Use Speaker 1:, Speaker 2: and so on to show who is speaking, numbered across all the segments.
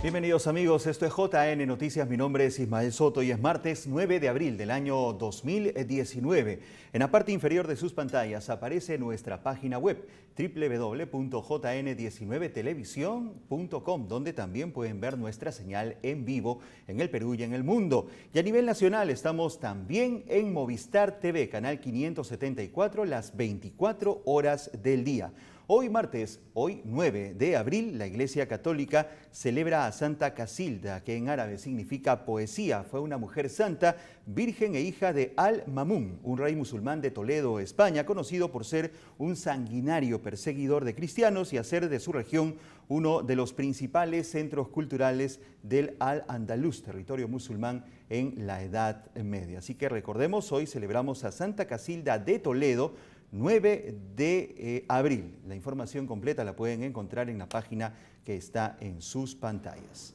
Speaker 1: Bienvenidos amigos, esto es JN Noticias, mi nombre es Ismael Soto y es martes 9 de abril del año 2019. En la parte inferior de sus pantallas aparece nuestra página web www.jn19television.com, donde también pueden ver nuestra señal en vivo en el Perú y en el mundo. Y a nivel nacional estamos también en Movistar TV, canal 574, las 24 horas del día. Hoy martes, hoy 9 de abril, la Iglesia Católica celebra a Santa Casilda, que en árabe significa poesía. Fue una mujer santa, virgen e hija de Al-Mamun, un rey musulmán de Toledo, España, conocido por ser un sanguinario perseguidor de cristianos y hacer de su región uno de los principales centros culturales del Al-Andalus, territorio musulmán en la Edad Media. Así que recordemos, hoy celebramos a Santa Casilda de Toledo, 9 de abril. La información completa la pueden encontrar en la página que está en sus pantallas.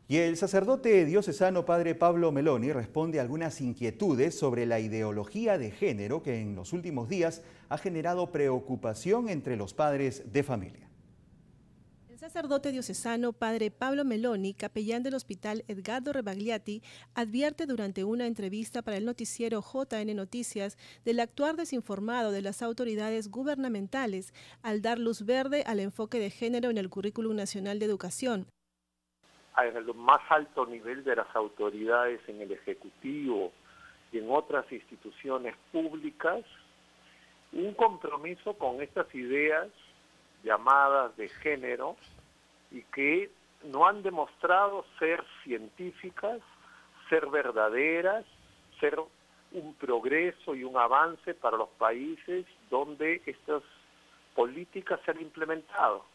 Speaker 1: Y el sacerdote diocesano padre Pablo Meloni responde a algunas inquietudes sobre la ideología de género que en los últimos días ha generado preocupación entre los padres de familia.
Speaker 2: El sacerdote diocesano padre Pablo Meloni, capellán del Hospital Edgardo Rebagliati, advierte durante una entrevista para el noticiero JN Noticias del actuar desinformado de las autoridades gubernamentales al dar luz verde al enfoque de género en el Currículum Nacional de Educación.
Speaker 3: A el más alto nivel de las autoridades en el Ejecutivo y en otras instituciones públicas, un compromiso con estas ideas llamadas de género y que no han demostrado ser científicas, ser verdaderas, ser un progreso y un avance para los países donde estas políticas se han implementado.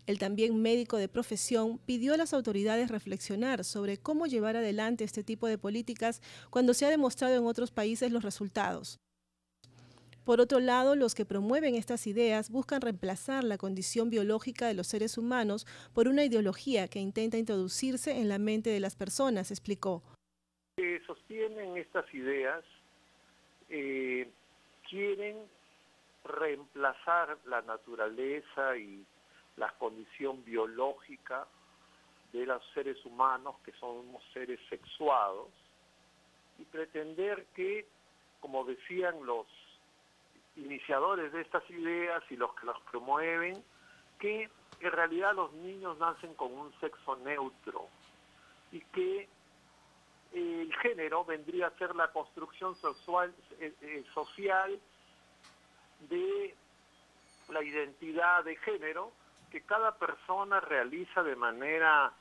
Speaker 2: El también médico de profesión pidió a las autoridades reflexionar sobre cómo llevar adelante este tipo de políticas cuando se ha demostrado en otros países los resultados. Por otro lado, los que promueven estas ideas buscan reemplazar la condición biológica de los seres humanos por una ideología que intenta introducirse en la mente de las personas, explicó.
Speaker 3: Que sostienen estas ideas quieren reemplazar la naturaleza y la condición biológica de los seres humanos, que somos seres sexuados, y pretender que, como decían los iniciadores de estas ideas y los que las promueven, que en realidad los niños nacen con un sexo neutro y que el género vendría a ser la construcción social de la identidad de género que cada persona realiza de manera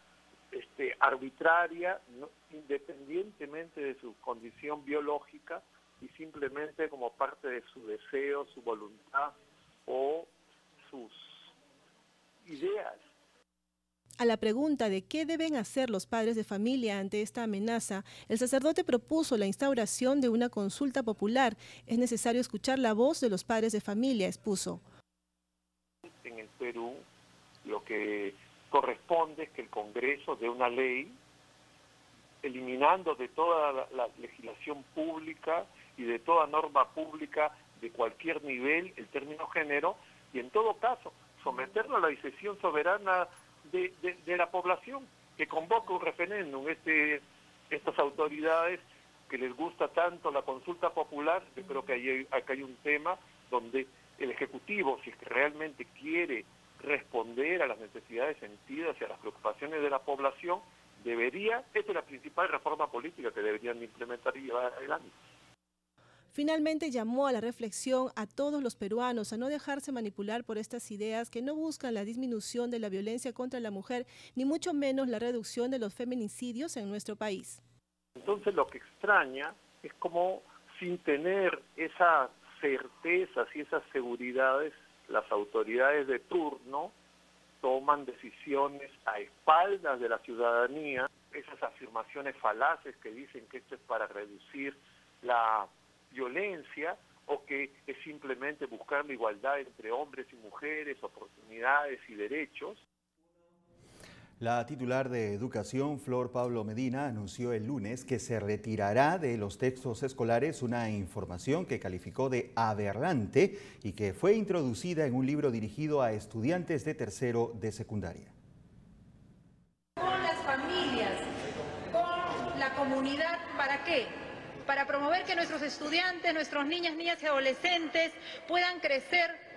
Speaker 3: arbitraria, ¿no?, independientemente de su condición biológica y simplemente como parte de su deseo, su voluntad o sus ideas.
Speaker 2: A la pregunta de qué deben hacer los padres de familia ante esta amenaza, el sacerdote propuso la instauración de una consulta popular. Es necesario escuchar la voz de los padres de familia, expuso.
Speaker 3: En el Perú, lo que corresponde es que el Congreso dé una ley eliminando de toda la legislación pública y de toda norma pública de cualquier nivel el término género, y en todo caso someterlo a la decisión soberana de la población, que convoque un referéndum. Estas autoridades que les gusta tanto la consulta popular, yo creo que acá hay un tema donde el Ejecutivo, si es que realmente quiere responder a las necesidades sentidas y a las preocupaciones de la población, esta es la principal reforma política que deberían implementar y llevar adelante.
Speaker 2: Finalmente llamó a la reflexión a todos los peruanos a no dejarse manipular por estas ideas que no buscan la disminución de la violencia contra la mujer, ni mucho menos la reducción de los feminicidios en nuestro país.
Speaker 3: Entonces lo que extraña es como, sin tener esas certezas y esas seguridades, las autoridades de turno toman decisiones a espaldas de la ciudadanía, esas afirmaciones falaces que dicen que esto es para reducir la violencia o que es simplemente buscar la igualdad entre hombres y mujeres, oportunidades y derechos.
Speaker 1: La titular de Educación, Flor Pablo Medina, anunció el lunes que se retirará de los textos escolares una información que calificó de aberrante y que fue introducida en un libro dirigido a estudiantes de tercero de secundaria.
Speaker 4: Con las familias, con la comunidad, ¿para qué? Para promover que nuestros estudiantes, nuestros niñas y adolescentes puedan crecer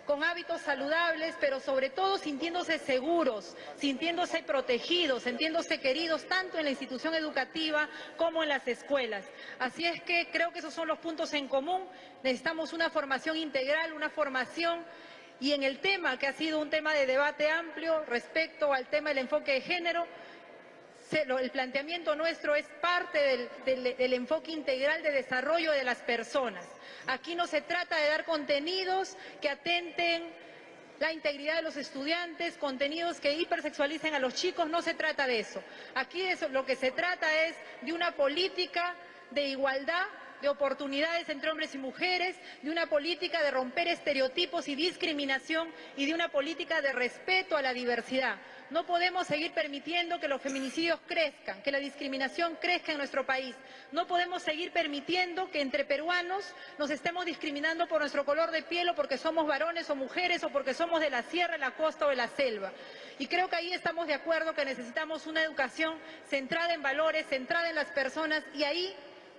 Speaker 4: con hábitos saludables, pero sobre todo sintiéndose seguros, sintiéndose protegidos, sintiéndose queridos, tanto en la institución educativa como en las escuelas. Así es que creo que esos son los puntos en común. Necesitamos una formación integral, una formación, y en el tema que ha sido un tema de debate amplio respecto al tema del enfoque de género, el planteamiento nuestro es parte del enfoque integral de desarrollo de las personas. Aquí no se trata de dar contenidos que atenten la integridad de los estudiantes, contenidos que hipersexualicen a los chicos, no se trata de eso. Aquí lo que se trata es de una política de igualdad, de oportunidades entre hombres y mujeres, de una política de romper estereotipos y discriminación y de una política de respeto a la diversidad. No podemos seguir permitiendo que los feminicidios crezcan, que la discriminación crezca en nuestro país. No podemos seguir permitiendo que entre peruanos nos estemos discriminando por nuestro color de piel o porque somos varones o mujeres o porque somos de la sierra, de la costa o de la selva. Y creo que ahí estamos de acuerdo que necesitamos una educación centrada en valores, centrada en las personas, y ahí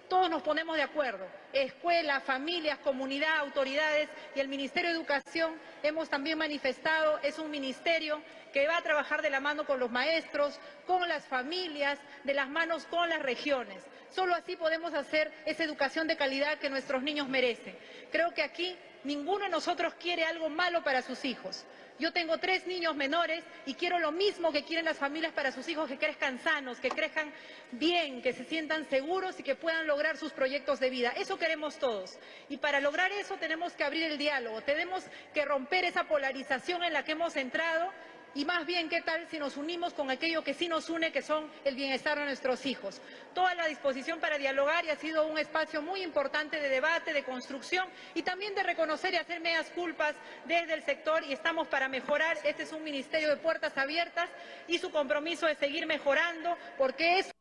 Speaker 4: todos nos ponemos de acuerdo, escuelas, familias, comunidad, autoridades, y el Ministerio de Educación hemos también manifestado, es un ministerio que va a trabajar de la mano con los maestros, con las familias, de las manos con las regiones. Solo así podemos hacer esa educación de calidad que nuestros niños merecen. Creo que aquí ninguno de nosotros quiere algo malo para sus hijos. Yo tengo 3 niños menores y quiero lo mismo que quieren las familias para sus hijos, que crezcan sanos, que crezcan bien, que se sientan seguros y que puedan lograr sus proyectos de vida. Eso queremos todos. Y para lograr eso tenemos que abrir el diálogo, tenemos que romper esa polarización en la que hemos entrado. Y más bien, ¿qué tal si nos unimos con aquello que sí nos une, que son el bienestar de nuestros hijos? Toda la disposición para dialogar, y ha sido un espacio muy importante de debate, de construcción y también de reconocer y hacer medias culpas desde el sector, y estamos para mejorar. Este es un ministerio de puertas abiertas y su compromiso es seguir mejorando, porque es...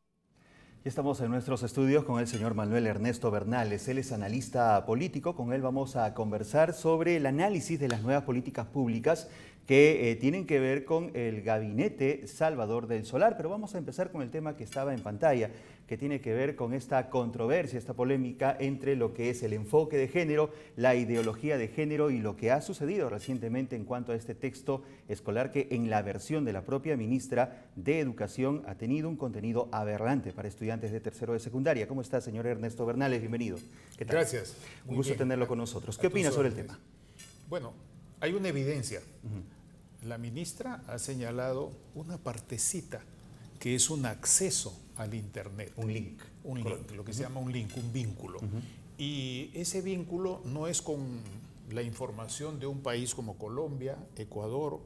Speaker 1: Y estamos en nuestros estudios con el señor Manuel Ernesto Bernales. Él es analista político. Con él vamos a conversar sobre el análisis de las nuevas políticas públicas que tienen que ver con el Gabinete Salvador del Solar. Pero vamos a empezar con el tema que estaba en pantalla, que tiene que ver con esta controversia, esta polémica entre lo que es el enfoque de género, la ideología de género y lo que ha sucedido recientemente en cuanto a este texto escolar que en la versión de la propia ministra de Educación ha tenido un contenido aberrante para estudiantes de tercero de secundaria. ¿Cómo está, señor Ernesto Bernales? Bienvenido.
Speaker 5: ¿Qué tal? Gracias.
Speaker 1: Un gusto tenerlo con nosotros. ¿Qué opina sobre el tema?
Speaker 5: Bueno, hay una evidencia. La ministra ha señalado una partecita que es un acceso al Internet.
Speaker 1: Un link.
Speaker 5: Un link, lo que se llama un link, un vínculo. Y ese vínculo no es con la información de un país como Colombia, Ecuador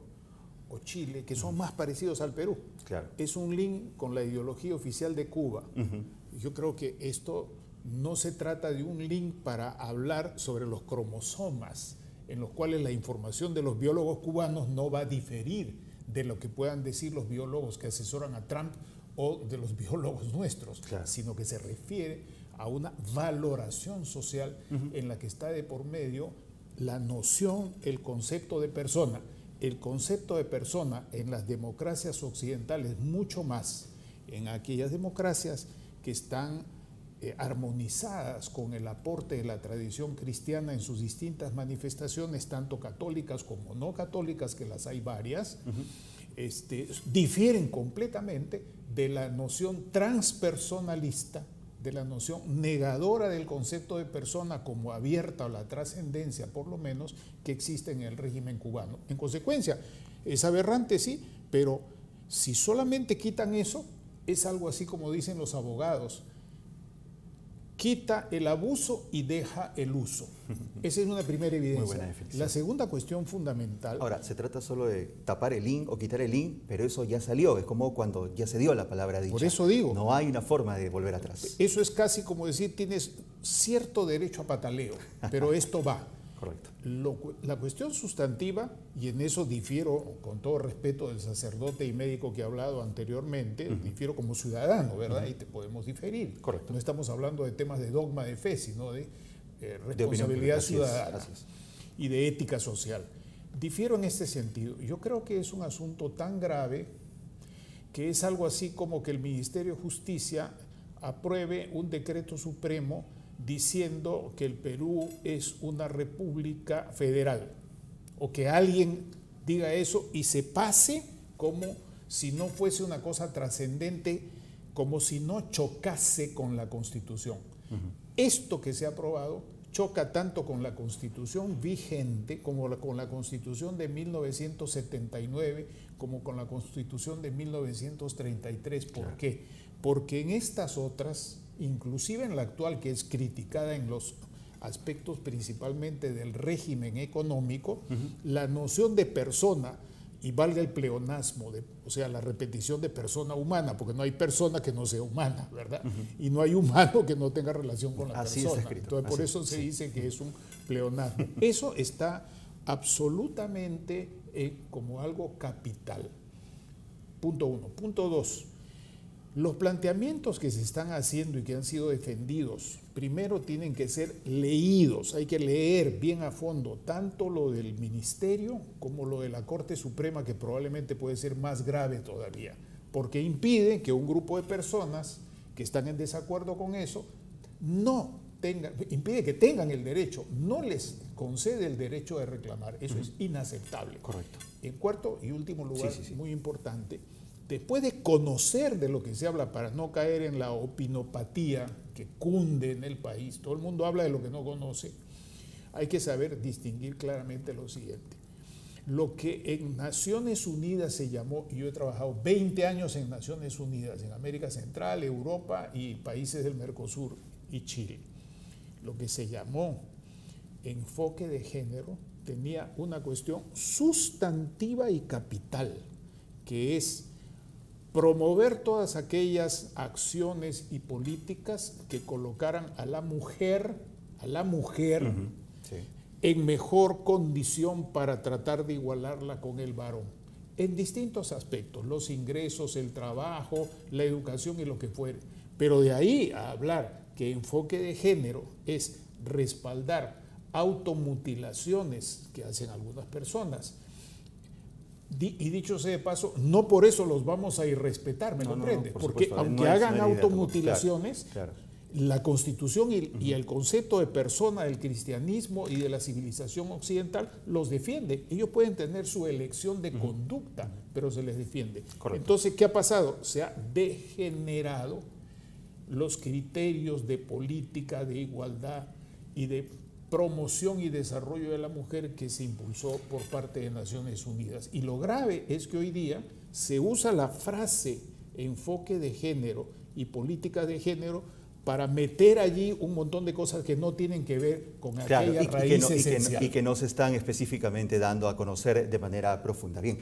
Speaker 5: o Chile, que son más parecidos al Perú.
Speaker 1: Claro.
Speaker 5: Es un link con la ideología oficial de Cuba. Yo creo que esto no se trata de un link para hablar sobre los cromosomas, en los cuales la información de los biólogos cubanos no va a diferir de lo que puedan decir los biólogos que asesoran a Trump o de los biólogos nuestros, claro, sino que se refiere a una valoración social en la que está de por medio la noción, el concepto de persona. El concepto de persona en las democracias occidentales, mucho más en aquellas democracias que están armonizadas con el aporte de la tradición cristiana en sus distintas manifestaciones, tanto católicas como no católicas, que las hay varias, difieren completamente de la noción transpersonalista, de la noción negadora del concepto de persona como abierta a la trascendencia, por lo menos, que existe en el régimen cubano. En consecuencia, es aberrante, sí, pero si solamente quitan eso, es algo así como dicen los abogados: quita el abuso y deja el uso. Esa es una primera evidencia.
Speaker 1: Muy buena definición.
Speaker 5: La segunda cuestión fundamental...
Speaker 1: Ahora, se trata solo de tapar el link o quitar el link, pero eso ya salió. Es como cuando ya se dio la palabra dicha.
Speaker 5: Por eso digo.
Speaker 1: No hay una forma de volver atrás.
Speaker 5: Eso es casi como decir, tienes cierto derecho a pataleo, pero esto va.
Speaker 1: Correcto.
Speaker 5: La cuestión sustantiva, y en eso difiero con todo respeto del sacerdote y médico que he hablado anteriormente, difiero como ciudadano, ¿verdad? Y te podemos diferir.
Speaker 1: Correcto.
Speaker 5: No estamos hablando de temas de dogma de fe, sino de responsabilidad ciudadana y de ética social. Difiero en este sentido. Yo creo que es un asunto tan grave que es algo así como que el Ministerio de Justicia apruebe un decreto supremo diciendo que el Perú es una república federal, o que alguien diga eso y se pase como si no fuese una cosa trascendente, como si no chocase con la Constitución. Esto que se ha aprobado choca tanto con la Constitución vigente, como con la Constitución de 1979, como con la Constitución de 1933. ¿Por qué? Porque en estas otras, inclusive en la actual, que es criticada en los aspectos principalmente del régimen económico, la noción de persona, y valga el pleonasmo, o sea, la repetición de persona humana, porque no hay persona que no sea humana, ¿verdad? Y no hay humano que no tenga relación con la persona. Entonces, por eso se dice que es un pleonasmo. Eso está absolutamente como algo capital. Punto uno. Punto dos. Los planteamientos que se están haciendo y que han sido defendidos, primero tienen que ser leídos, hay que leer bien a fondo, tanto lo del Ministerio como lo de la Corte Suprema, que probablemente puede ser más grave todavía, porque impide que un grupo de personas que están en desacuerdo con eso, impide que tengan el derecho, no les concede el derecho de reclamar. Eso es inaceptable.
Speaker 1: Correcto.
Speaker 5: En cuarto y último lugar, muy importante, después de conocer de lo que se habla, para no caer en la opinopatía que cunde en el país, todo el mundo habla de lo que no conoce, hay que saber distinguir claramente lo siguiente. Lo que en Naciones Unidas se llamó, y yo he trabajado 20 años en Naciones Unidas, en América Central, Europa y países del Mercosur y Chile, lo que se llamó enfoque de género tenía una cuestión sustantiva y capital, que es promover todas aquellas acciones y políticas que colocaran a la mujer en mejor condición para tratar de igualarla con el varón, en distintos aspectos, los ingresos, el trabajo, la educación y lo que fuere. Pero de ahí a hablar que enfoque de género es respaldar automutilaciones que hacen algunas personas, y dicho sea de paso, no por eso los vamos a irrespetar, ¿me comprendes? Porque supuesto, aunque hagan automutilaciones, la Constitución y el concepto de persona del cristianismo y de la civilización occidental los defiende. Ellos pueden tener su elección de conducta, pero se les defiende. Correcto. Entonces, ¿qué ha pasado? Se ha degenerado los criterios de política, de igualdad y de promoción y desarrollo de la mujer que se impulsó por parte de Naciones Unidas. Y lo grave es que hoy día se usa la frase enfoque de género y política de género para meter allí un montón de cosas que no tienen que ver con aquella raíz esencial.
Speaker 1: Y que no se están específicamente dando a conocer de manera profunda. Bien,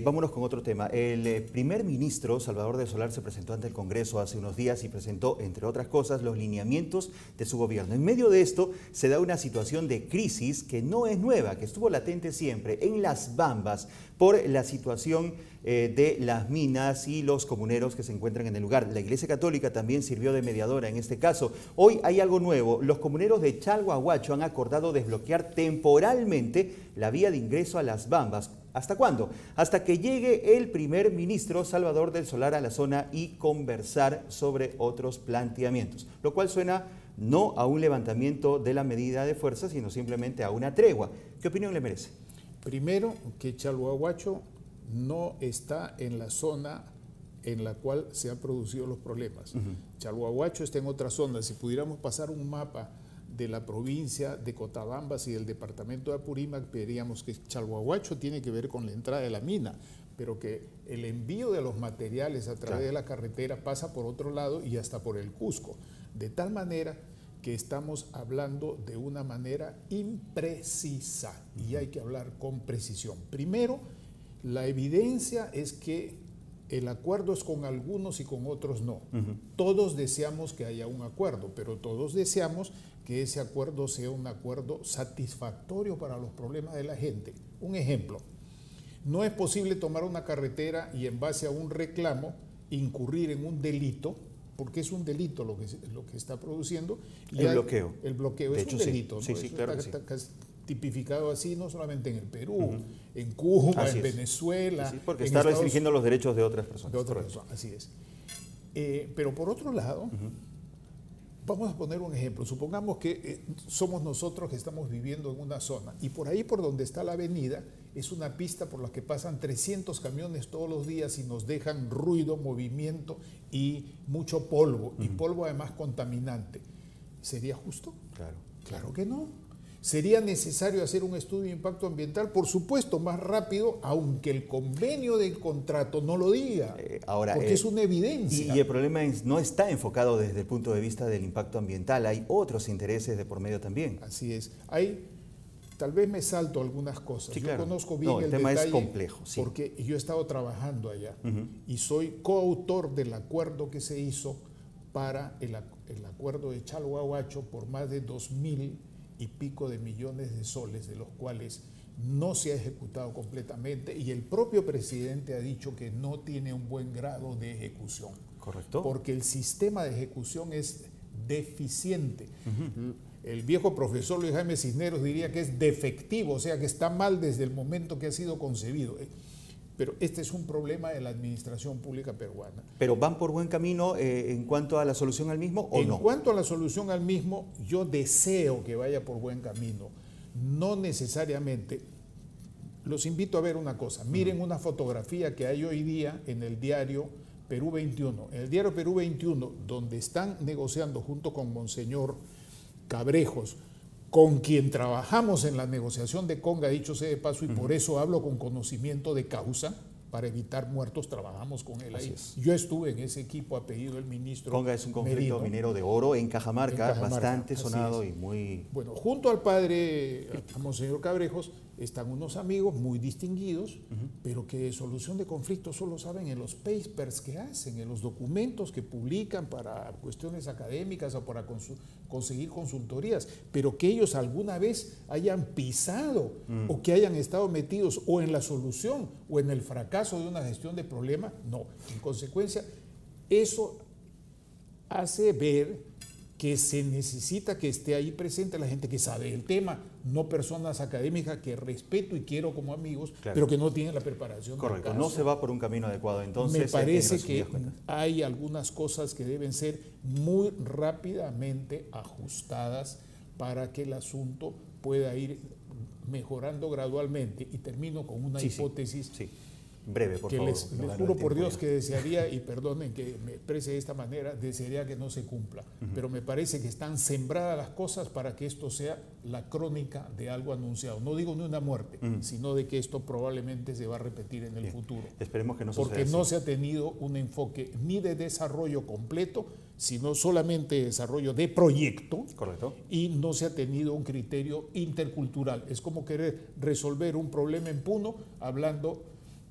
Speaker 1: vámonos con otro tema. El primer ministro, Salvador del Solar, se presentó ante el Congreso hace unos días y presentó, entre otras cosas, los lineamientos de su gobierno. En medio de esto se da una situación de crisis que no es nueva, que estuvo latente siempre en Las Bambas por la situación de las minas y los comuneros que se encuentran en el lugar. La Iglesia Católica también sirvió de mediadora en este caso. Hoy hay algo nuevo. Los comuneros de Chalhuahuacho han acordado desbloquear temporalmente la vía de ingreso a Las Bambas. ¿Hasta cuándo? Hasta que llegue el primer ministro Salvador del Solar a la zona y conversar sobre otros planteamientos, lo cual suena no a un levantamiento de la medida de fuerza, sino simplemente a una tregua. ¿Qué opinión le merece?
Speaker 5: Primero, que Chalhuahuacho no está en la zona en la cual se han producido los problemas. Chalhuahuacho está en otra zona. Si pudiéramos pasar un mapa de la provincia de Cotabambas y del departamento de Apurímac, veríamos que Chalhuahuacho tiene que ver con la entrada de la mina, pero que el envío de los materiales a través de la carretera pasa por otro lado y hasta por el Cusco, de tal manera que estamos hablando de una manera imprecisa y hay que hablar con precisión. Primero, la evidencia es que el acuerdo es con algunos y con otros no. Todos deseamos que haya un acuerdo, pero todos deseamos que ese acuerdo sea un acuerdo satisfactorio para los problemas de la gente. Un ejemplo, no es posible tomar una carretera y en base a un reclamo incurrir en un delito, porque es un delito lo que está produciendo.
Speaker 1: El bloqueo.
Speaker 5: El bloqueo es un delito.
Speaker 1: Sí,
Speaker 5: ¿no?
Speaker 1: sí,
Speaker 5: Eso
Speaker 1: claro
Speaker 5: está
Speaker 1: que sí.
Speaker 5: tipificado así, no solamente en el Perú, en Cuba, en Venezuela.
Speaker 1: Sí, porque está restringiendo los derechos de otras personas.
Speaker 5: De otras personas, así es. Pero por otro lado, vamos a poner un ejemplo. Supongamos que somos nosotros que estamos viviendo en una zona y por ahí por donde está la avenida es una pista por la que pasan 300 camiones todos los días y nos dejan ruido, movimiento y mucho polvo, y polvo además contaminante. ¿Sería justo?
Speaker 1: Claro.
Speaker 5: Claro que no. ¿Sería necesario hacer un estudio de impacto ambiental? Por supuesto, más rápido, aunque el convenio del contrato no lo diga, porque es una evidencia.
Speaker 1: Y el problema no está enfocado desde el punto de vista del impacto ambiental, hay otros intereses de por medio también.
Speaker 5: Así es. Tal vez me salto algunas cosas.
Speaker 1: Sí,
Speaker 5: yo
Speaker 1: claro.
Speaker 5: conozco bien
Speaker 1: el tema es complejo, sí.
Speaker 5: Porque yo he estado trabajando allá y soy coautor del acuerdo que se hizo para el acuerdo de Chalhuahuacho por más de 2.000 y pico de millones de soles, de los cuales no se ha ejecutado completamente, y el propio presidente ha dicho que no tiene un buen grado de ejecución.
Speaker 1: Correcto.
Speaker 5: Porque el sistema de ejecución es deficiente. El viejo profesor Luis Jaime Cisneros diría que es defectivo, o sea que está mal desde el momento que ha sido concebido. Pero este es un problema de la administración pública peruana.
Speaker 1: ¿Pero van por buen camino en cuanto a la solución al mismo o no?
Speaker 5: En cuanto a la solución al mismo, yo deseo que vaya por buen camino. No necesariamente. Los invito a ver una cosa. Miren una fotografía que hay hoy día en el diario Perú 21. En el diario Perú 21, donde están negociando junto con Monseñor Cabrejos, con quien trabajamos en la negociación de Conga, dicho sea de paso, y por eso hablo con conocimiento de causa, para evitar muertos, trabajamos con él ahí. Yo estuve en ese equipo a pedido del ministro
Speaker 1: Conga es un conflicto
Speaker 5: Merino,
Speaker 1: minero de oro en Cajamarca, bastante
Speaker 5: así
Speaker 1: sonado
Speaker 5: es.
Speaker 1: y muy...
Speaker 5: Bueno, junto al padre, a Monseñor Cabrejos, están unos amigos muy distinguidos, pero que de solución de conflictos solo saben en los papers que hacen, en los documentos que publican para cuestiones académicas o para conseguir consultorías, pero que ellos alguna vez hayan pisado o que hayan estado metidos o en la solución o en el fracaso de una gestión de problema, no. En consecuencia, eso hace ver que se necesita que esté ahí presente la gente que sabe el tema, no personas académicas que respeto y quiero como amigos, claro, pero que no tienen la preparación.
Speaker 1: Correcto, no se va por un camino adecuado. Entonces,
Speaker 5: me parece que hay algunas cosas que deben ser muy rápidamente ajustadas para que el asunto pueda ir mejorando gradualmente. Y termino con una hipótesis.
Speaker 1: Sí. Breve, por favor.
Speaker 5: Les juro por Dios que desearía, y perdonen que me exprese de esta manera, desearía que no se cumpla. Pero me parece que están sembradas las cosas para que esto sea la crónica de algo anunciado. No digo de una muerte, sino de que esto probablemente se va a repetir en el futuro.
Speaker 1: Esperemos que no suceda.
Speaker 5: Porque no se ha tenido un enfoque ni de desarrollo completo, sino solamente desarrollo de proyecto.
Speaker 1: Correcto.
Speaker 5: Y no se ha tenido un criterio intercultural. Es como querer resolver un problema en Puno hablando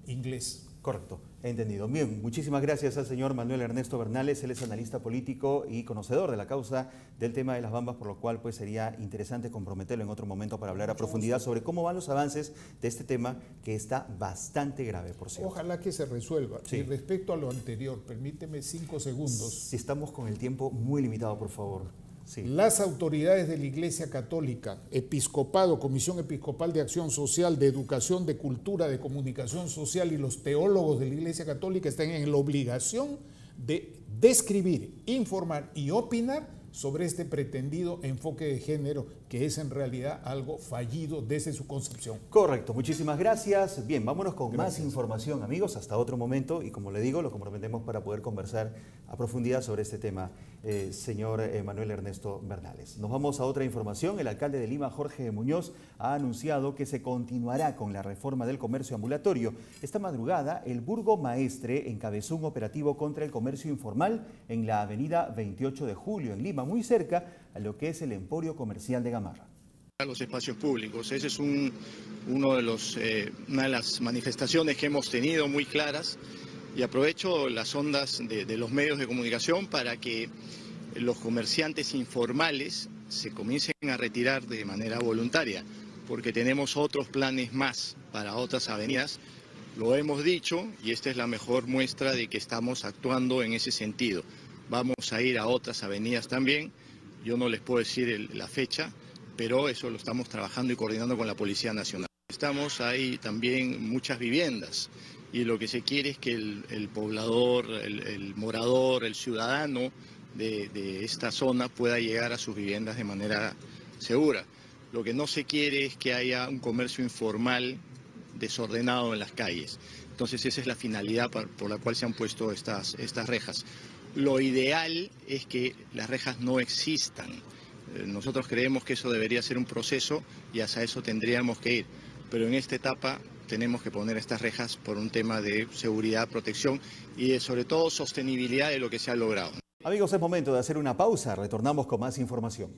Speaker 5: inglés.
Speaker 1: Correcto, entendido. Bien, muchísimas gracias al señor Manuel Ernesto Bernales. Él es analista político y conocedor de la causa del tema de las bambas, por lo cual pues sería interesante comprometerlo en otro momento para hablar a profundidad sobre cómo van los avances de este tema, que está bastante grave, por cierto.
Speaker 5: Ojalá que se resuelva.
Speaker 1: Sí.
Speaker 5: Y respecto a lo anterior, permíteme 5 segundos.
Speaker 1: Si estamos con el tiempo muy limitado, por favor. Sí.
Speaker 5: Las autoridades de la Iglesia Católica, Episcopado, Comisión Episcopal de Acción Social, de Educación, de Cultura, de Comunicación Social y los teólogos de la Iglesia Católica están en la obligación de describir, informar y opinar sobre este pretendido enfoque de género, que es en realidad algo fallido desde su concepción.
Speaker 1: Correcto, muchísimas gracias. Bien, vámonos con más información, amigos, hasta otro momento, y como le digo, lo comprometemos para poder conversar a profundidad sobre este tema, señor Manuel Ernesto Bernales. Nos vamos a otra información. El alcalde de Lima, Jorge Muñoz, ha anunciado que se continuará con la reforma del comercio ambulatorio. Esta madrugada, el Burgomaestre encabezó un operativo contra el comercio informal en la avenida 28 de Julio, en Lima, muy cerca a lo que es el Emporio Comercial de Gamarra.
Speaker 6: Los espacios públicos, esa es una de las manifestaciones que hemos tenido muy claras Y aprovecho las ondas de los medios de comunicación para que los comerciantes informales se comiencen a retirar de manera voluntaria, porque tenemos otros planes más para otras avenidas. Lo hemos dicho y esta es la mejor muestra de que estamos actuando en ese sentido. Vamos a ir a otras avenidas también, yo no les puedo decir la fecha, pero eso lo estamos trabajando y coordinando con la Policía Nacional. Estamos ahí también muchas viviendas y lo que se quiere es que el poblador, el morador, el ciudadano de esta zona pueda llegar a sus viviendas de manera segura. Lo que no se quiere es que haya un comercio informal desordenado en las calles. Entonces esa es la finalidad por la cual se han puesto estas rejas. Lo ideal es que las rejas no existan. Nosotros creemos que eso debería ser un proceso y hacia eso tendríamos que ir. Pero en esta etapa tenemos que poner estas rejas por un tema de seguridad, protección y sobre todo sostenibilidad de lo que se ha logrado.
Speaker 1: Amigos, es momento de hacer una pausa. Retornamos con más información.